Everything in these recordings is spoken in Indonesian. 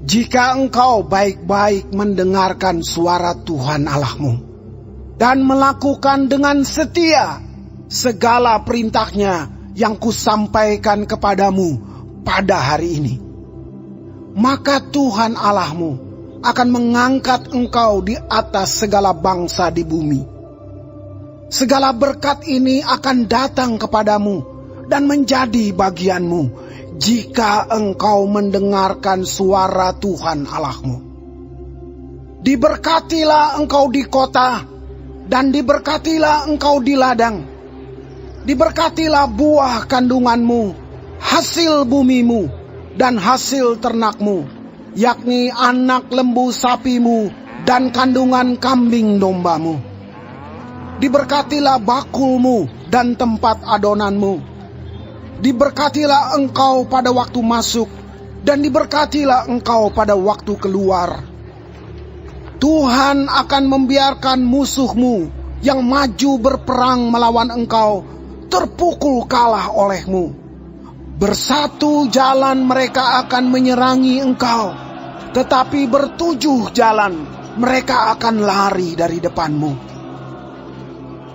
Jika engkau baik-baik mendengarkan suara Tuhan Allahmu dan melakukan dengan setia segala perintahnya yang kusampaikan kepadamu pada hari ini, maka Tuhan Allahmu akan mengangkat engkau di atas segala bangsa di bumi. Segala berkat ini akan datang kepadamu dan menjadi bagianmu jika engkau mendengarkan suara Tuhan Allahmu. Diberkatilah engkau di kota, dan diberkatilah engkau di ladang. Diberkatilah buah kandunganmu, hasil bumimu, dan hasil ternakmu, yakni anak lembu sapimu dan kandungan kambing dombamu. Diberkatilah bakulmu dan tempat adonanmu. Diberkatilah engkau pada waktu masuk, dan diberkatilah engkau pada waktu keluar. Tuhan akan membiarkan musuhmu yang maju berperang melawan engkau terpukul kalah olehmu. Bersatu jalan mereka akan menyerangi engkau, tetapi bertujuh jalan mereka akan lari dari depanmu.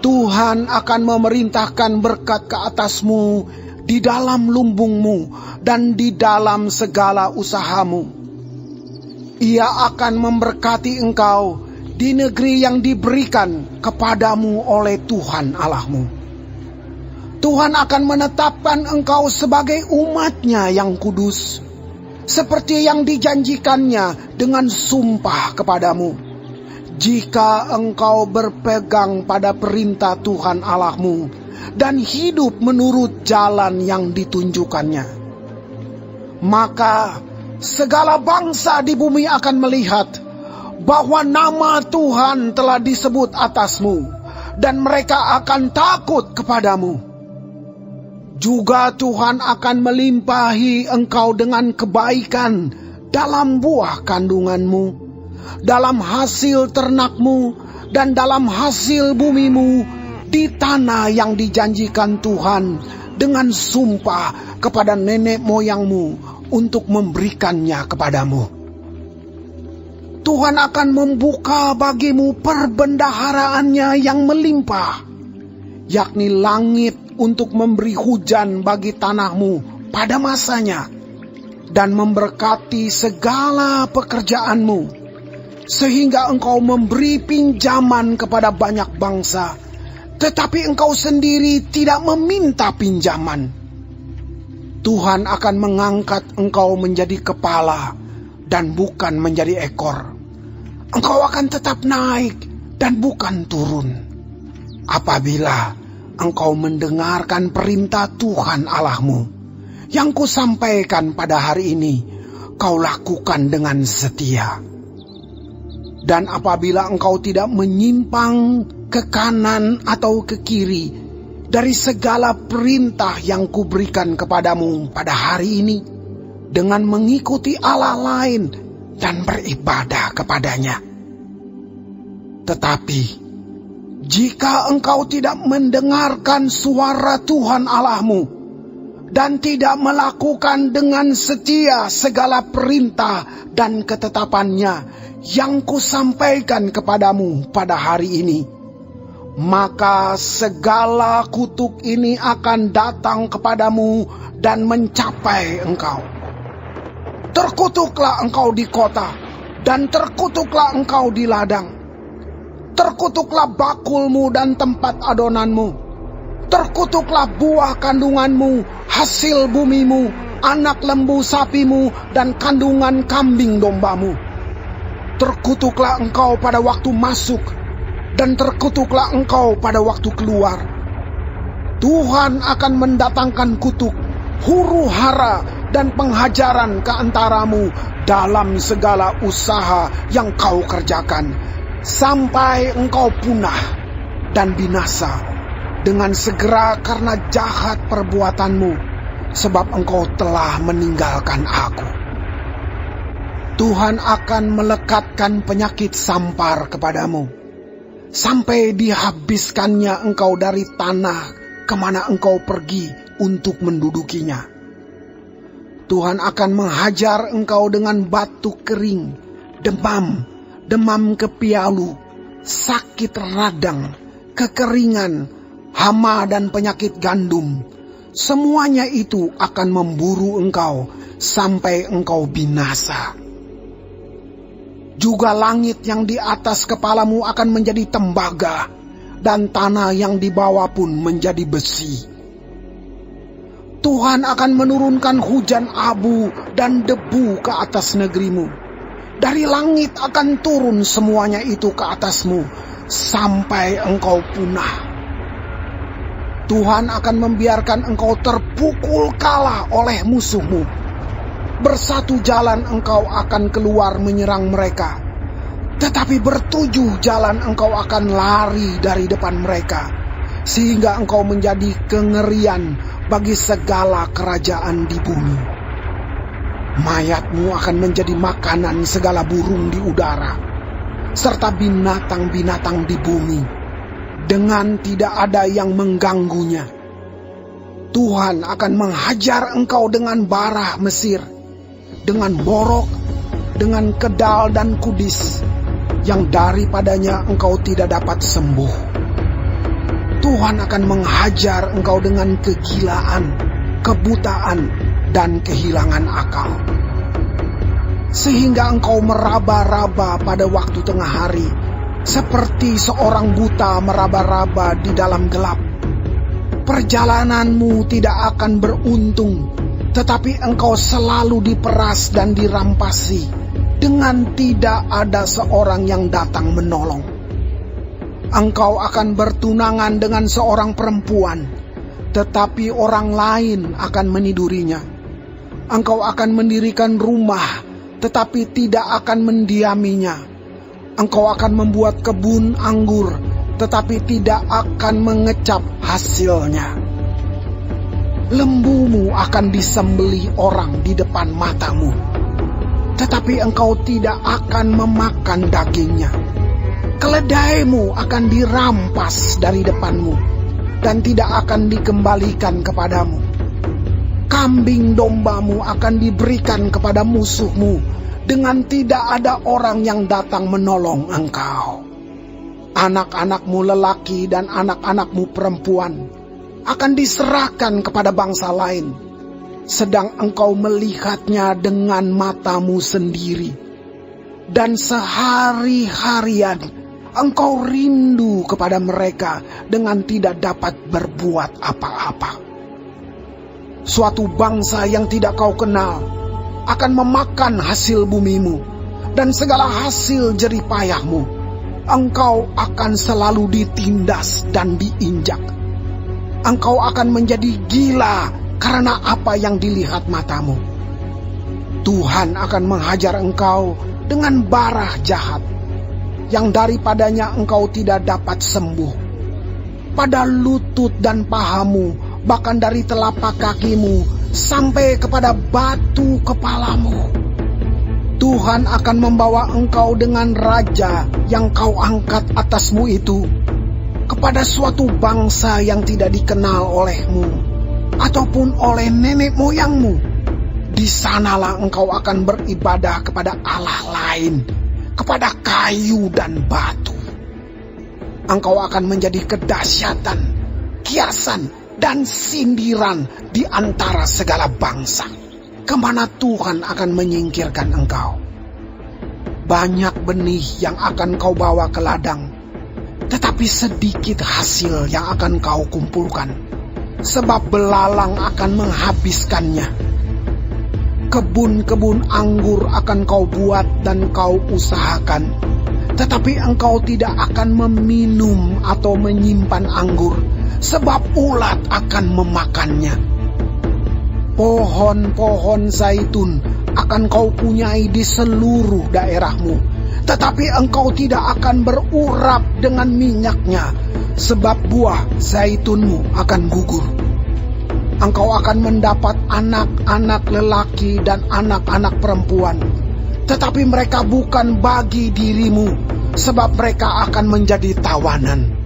Tuhan akan memerintahkan berkat ke atasmu di dalam lumbungmu dan di dalam segala usahamu. Ia akan memberkati engkau di negeri yang diberikan kepadamu oleh Tuhan Allahmu. Tuhan akan menetapkan engkau sebagai umat-Nya yang kudus, seperti yang dijanjikannya dengan sumpah kepadamu, jika engkau berpegang pada perintah Tuhan Allahmu dan hidup menurut jalan yang ditunjukkannya. Maka segala bangsa di bumi akan melihat bahwa nama Tuhan telah disebut atasmu, dan mereka akan takut kepadamu. Juga Tuhan akan melimpahi engkau dengan kebaikan dalam buah kandunganmu, dalam hasil ternakmu, dan dalam hasil bumimu, di tanah yang dijanjikan Tuhan dengan sumpah kepada nenek moyangmu untuk memberikannya kepadamu. Tuhan akan membuka bagimu perbendaharaannya yang melimpah, yakni langit untuk memberi hujan bagi tanahmu pada masanya, dan memberkati segala pekerjaanmu, sehingga engkau memberi pinjaman kepada banyak bangsa, tetapi engkau sendiri tidak meminta pinjaman. Tuhan akan mengangkat engkau menjadi kepala dan bukan menjadi ekor. Engkau akan tetap naik dan bukan turun, apabila engkau mendengarkan perintah Tuhan Allahmu yang kusampaikan pada hari ini, kau lakukan dengan setia. Dan apabila engkau tidak menyimpang ke kanan atau ke kiri dari segala perintah yang kuberikan kepadamu pada hari ini, dengan mengikuti Allah lain dan beribadah kepadanya. Tetapi jika engkau tidak mendengarkan suara Tuhan Allahmu dan tidak melakukan dengan setia segala perintah dan ketetapannya yang kusampaikan kepadamu pada hari ini, maka segala kutuk ini akan datang kepadamu dan mencapai engkau. Terkutuklah engkau di kota, dan terkutuklah engkau di ladang. Terkutuklah bakulmu dan tempat adonanmu. Terkutuklah buah kandunganmu, hasil bumimu, anak lembu sapimu, dan kandungan kambing dombamu. Terkutuklah engkau pada waktu masuk, dan terkutuklah engkau pada waktu keluar. Tuhan akan mendatangkan kutuk, huru hara, dan penghajaran ke antaramu dalam segala usaha yang kau kerjakan, sampai engkau punah dan binasa dengan segera karena jahat perbuatanmu, sebab engkau telah meninggalkan aku. Tuhan akan melekatkan penyakit sampar kepadamu, sampai dihabiskannya engkau dari tanah kemana engkau pergi untuk mendudukinya. Tuhan akan menghajar engkau dengan batuk kering, demam kepialu, sakit radang, kekeringan, hama dan penyakit gandum. Semuanya itu akan memburu engkau sampai engkau binasa. Juga langit yang di atas kepalamu akan menjadi tembaga, dan tanah yang di bawah pun menjadi besi. Tuhan akan menurunkan hujan abu dan debu ke atas negerimu. Dari langit akan turun semuanya itu ke atasmu, sampai engkau punah. Tuhan akan membiarkan engkau terpukul kalah oleh musuhmu. Bersatu jalan engkau akan keluar menyerang mereka, tetapi bertujuh jalan engkau akan lari dari depan mereka, sehingga engkau menjadi kengerian bagi segala kerajaan di bumi. Mayatmu akan menjadi makanan segala burung di udara, serta binatang-binatang di bumi, dengan tidak ada yang mengganggunya. Tuhan akan menghajar engkau dengan bara Mesir, dengan borok, dengan kedal dan kudis, yang daripadanya engkau tidak dapat sembuh. Tuhan akan menghajar engkau dengan kegilaan, kebutaan, dan kehilangan akal, sehingga engkau meraba-raba pada waktu tengah hari, seperti seorang buta meraba-raba di dalam gelap. Perjalananmu tidak akan beruntung, tetapi engkau selalu diperas dan dirampasi, dengan tidak ada seorang yang datang menolong. Engkau akan bertunangan dengan seorang perempuan, tetapi orang lain akan menidurinya. Engkau akan mendirikan rumah, tetapi tidak akan mendiaminya. Engkau akan membuat kebun anggur, tetapi tidak akan mengecap hasilnya. Lembumu akan disembelih orang di depan matamu, tetapi engkau tidak akan memakan dagingnya. Keledaimu akan dirampas dari depanmu, dan tidak akan dikembalikan kepadamu. Kambing dombamu akan diberikan kepada musuhmu, dengan tidak ada orang yang datang menolong engkau. Anak-anakmu lelaki dan anak-anakmu perempuan akan diserahkan kepada bangsa lain, sedang engkau melihatnya dengan matamu sendiri. Dan sehari-harian engkau rindu kepada mereka dengan tidak dapat berbuat apa-apa. Suatu bangsa yang tidak kau kenal akan memakan hasil bumimu dan segala hasil jerih payahmu. Engkau akan selalu ditindas dan diinjak. Engkau akan menjadi gila karena apa yang dilihat matamu. Tuhan akan menghajar engkau dengan bara jahat, yang daripadanya engkau tidak dapat sembuh. Pada lutut dan pahamu, bahkan dari telapak kakimu, sampai kepada batu kepalamu. Tuhan akan membawa engkau dengan raja yang kau angkat atasmu itu, kepada suatu bangsa yang tidak dikenal olehmu, ataupun oleh nenek moyangmu. Di sanalah engkau akan beribadah kepada Allah lain, kepada kayu dan batu. Engkau akan menjadi kedahsyatan, kiasan, dan sindiran di antara segala bangsa, kemana Tuhan akan menyingkirkan engkau. Banyak benih yang akan kau bawa ke ladang, tetapi sedikit hasil yang akan kau kumpulkan, sebab belalang akan menghabiskannya. Kebun-kebun anggur akan kau buat dan kau usahakan, tetapi engkau tidak akan meminum atau menyimpan anggur, sebab ulat akan memakannya. Pohon-pohon zaitun akan kau punyai di seluruh daerahmu, tetapi engkau tidak akan berurap dengan minyaknya, sebab buah zaitunmu akan gugur. Engkau akan mendapat anak-anak lelaki dan anak-anak perempuan, tetapi mereka bukan bagi dirimu, sebab mereka akan menjadi tawanan.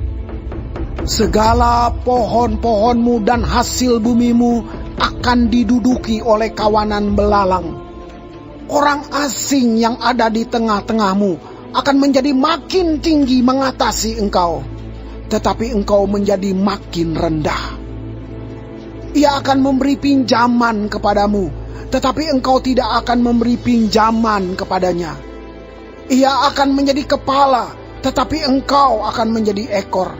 Segala pohon-pohonmu dan hasil bumimu akan diduduki oleh kawanan belalang. Orang asing yang ada di tengah-tengahmu akan menjadi makin tinggi mengatasi engkau, tetapi engkau menjadi makin rendah. Ia akan memberi pinjaman kepadamu, tetapi engkau tidak akan memberi pinjaman kepadanya. Ia akan menjadi kepala, tetapi engkau akan menjadi ekor.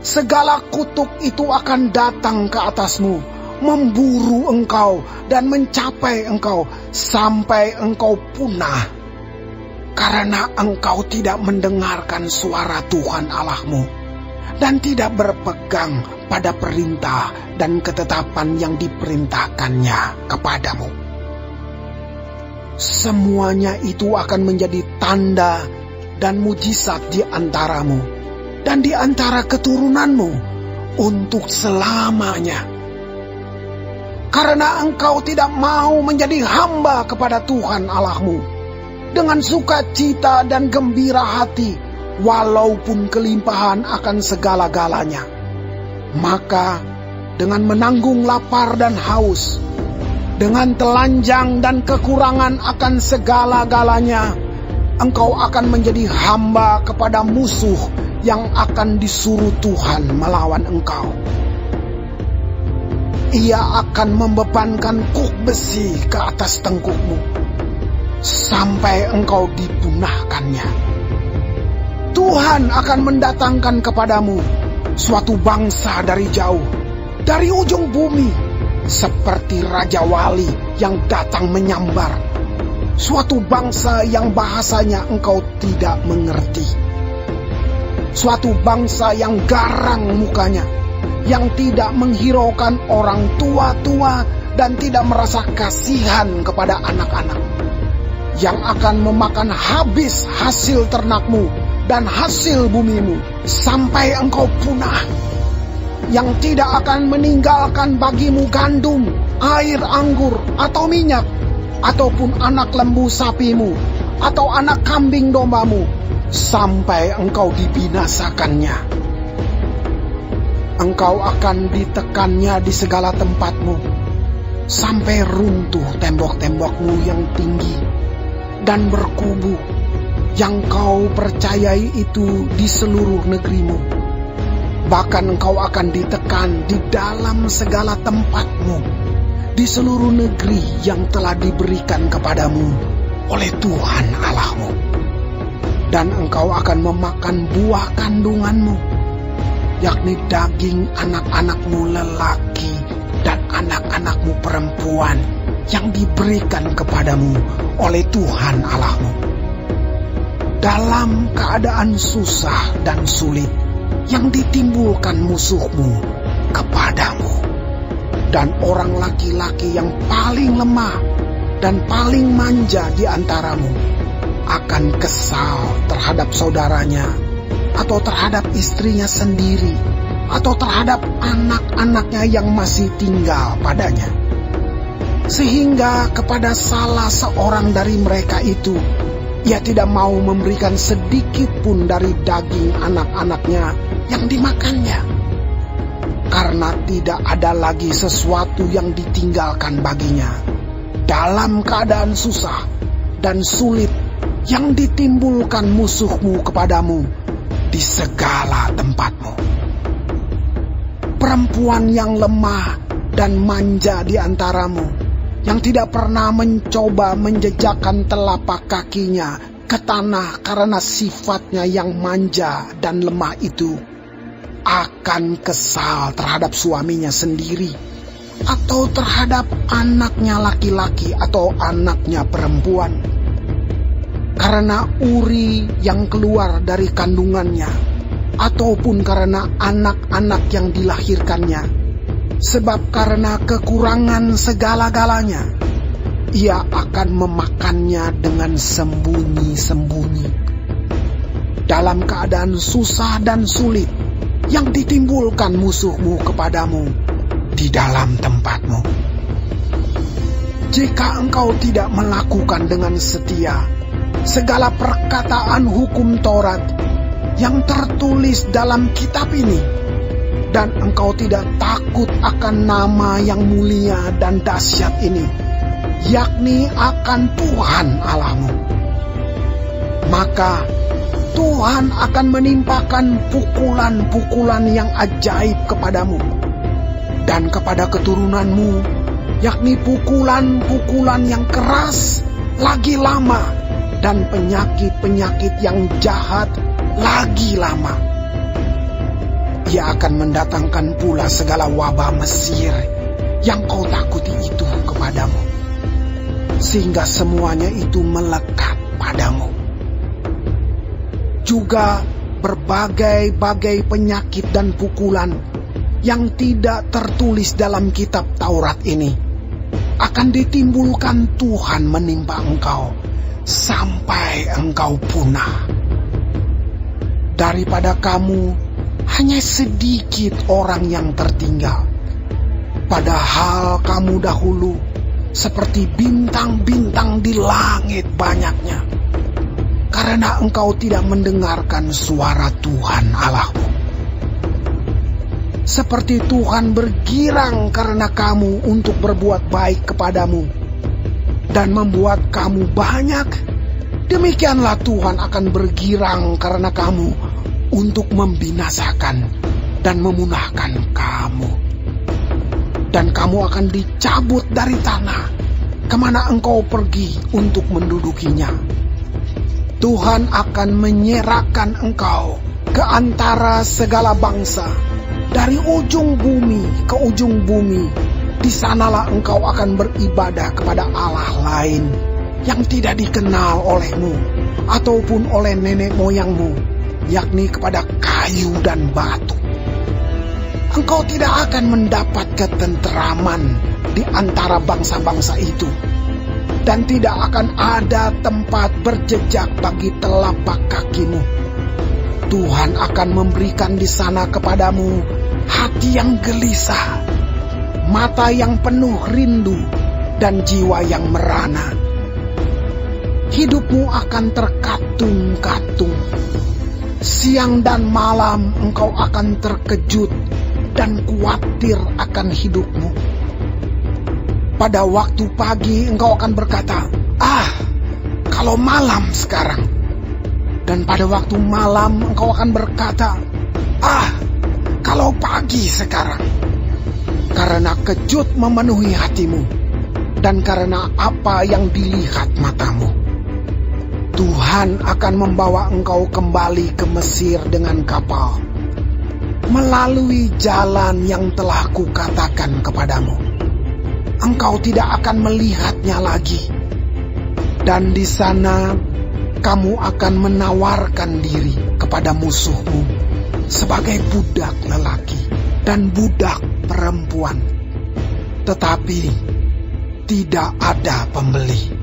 Segala kutuk itu akan datang ke atasmu, memburu engkau dan mencapai engkau sampai engkau punah, karena engkau tidak mendengarkan suara Tuhan Allahmu dan tidak berpegang pada perintah dan ketetapan yang diperintahkannya kepadamu. Semuanya itu akan menjadi tanda dan mujizat di antaramu dan di antara keturunanmu untuk selamanya. Karena engkau tidak mau menjadi hamba kepada Tuhan Allahmu dengan sukacita dan gembira hati, walaupun kelimpahan akan segala-galanya. Maka dengan menanggung lapar dan haus, dengan telanjang dan kekurangan akan segala-galanya, engkau akan menjadi hamba kepada musuh yang akan disuruh Tuhan melawan engkau. Ia akan membebankan kuk besi ke atas tengkukmu, sampai engkau dipunahkannya. Tuhan akan mendatangkan kepadamu suatu bangsa dari jauh, dari ujung bumi, seperti Raja Wali yang datang menyambar, suatu bangsa yang bahasanya engkau tidak mengerti, suatu bangsa yang garang mukanya, yang tidak menghiraukan orang tua-tua dan tidak merasa kasihan kepada anak-anak, yang akan memakan habis hasil ternakmu dan hasil bumimu sampai engkau punah, yang tidak akan meninggalkan bagimu gandum, air anggur, atau minyak, ataupun anak lembu sapimu, atau anak kambing dombamu, sampai engkau dibinasakannya. Engkau akan ditekannya di segala tempatmu, sampai runtuh tembok-tembokmu yang tinggi, dan berkubu yang kau percayai itu di seluruh negerimu. Bahkan engkau akan ditekan di dalam segala tempatmu, di seluruh negeri yang telah diberikan kepadamu oleh Tuhan Allahmu. Dan engkau akan memakan buah kandunganmu, yakni daging anak-anakmu lelaki dan anak-anakmu perempuan yang diberikan kepadamu oleh Tuhan Allahmu. Dalam keadaan susah dan sulit yang ditimbulkan musuhmu kepadamu, dan orang laki-laki yang paling lemah dan paling manja di antaramu akan kesal terhadap saudaranya, atau terhadap istrinya sendiri, atau terhadap anak-anaknya yang masih tinggal padanya, sehingga kepada salah seorang dari mereka itu ia tidak mau memberikan sedikit pun dari daging anak-anaknya yang dimakannya, karena tidak ada lagi sesuatu yang ditinggalkan baginya dalam keadaan susah dan sulit yang ditimbulkan musuhmu kepadamu di segala tempatmu. Perempuan yang lemah dan manja di antaramu, yang tidak pernah mencoba menjejakkan telapak kakinya ke tanah karena sifatnya yang manja dan lemah itu, akan kesal terhadap suaminya sendiri, atau terhadap anaknya laki-laki atau anaknya perempuan, karena uri yang keluar dari kandungannya, ataupun karena anak-anak yang dilahirkannya. Sebab karena kekurangan segala-galanya, ia akan memakannya dengan sembunyi-sembunyi. Dalam keadaan susah dan sulit yang ditimbulkan musuhmu kepadamu di dalam tempatmu. Jika engkau tidak melakukan dengan setia segala perkataan hukum Taurat yang tertulis dalam kitab ini, dan engkau tidak takut akan nama yang mulia dan dahsyat ini, yakni akan Tuhan Allahmu, maka Tuhan akan menimpakan pukulan-pukulan yang ajaib kepadamu dan kepada keturunanmu, yakni pukulan-pukulan yang keras lagi lama dan penyakit-penyakit yang jahat lagi lama. Ia akan mendatangkan pula segala wabah Mesir yang kau takuti itu kepadamu, sehingga semuanya itu melekat padamu. Juga berbagai-bagai penyakit dan pukulan yang tidak tertulis dalam kitab Taurat ini akan ditimbulkan Tuhan menimpa engkau sampai engkau punah. Daripada kamu hanya sedikit orang yang tertinggal, padahal kamu dahulu seperti bintang-bintang di langit banyaknya, karena engkau tidak mendengarkan suara Tuhan Allahmu. Seperti Tuhan bergirang karena kamu untuk berbuat baik kepadamu dan membuat kamu banyak, demikianlah Tuhan akan bergirang karena kamu untuk membinasakan dan memunahkan kamu. Dan kamu akan dicabut dari tanah kemana engkau pergi untuk mendudukinya. Tuhan akan menyerahkan engkau ke antara segala bangsa, dari ujung bumi ke ujung bumi. Di sanalah engkau akan beribadah kepada Allah lain yang tidak dikenal olehmu ataupun oleh nenek moyangmu, yakni kepada kayu dan batu. Engkau tidak akan mendapat ketenteraman di antara bangsa-bangsa itu, dan tidak akan ada tempat berjejak bagi telapak kakimu. Tuhan akan memberikan di sana kepadamu hati yang gelisah, mata yang penuh rindu, dan jiwa yang merana. Hidupmu akan terkatung-katung. Siang dan malam engkau akan terkejut dan khawatir akan hidupmu. Pada waktu pagi engkau akan berkata, kalau malam sekarang. Dan pada waktu malam engkau akan berkata, kalau pagi sekarang. Karena kejut memenuhi hatimu, dan karena apa yang dilihat matamu. Tuhan akan membawa engkau kembali ke Mesir dengan kapal, melalui jalan yang telah kukatakan kepadamu. Engkau tidak akan melihatnya lagi. Dan di sana kamu akan menawarkan diri kepada musuhmu sebagai budak lelaki dan budak perempuan, tetapi tidak ada pembeli.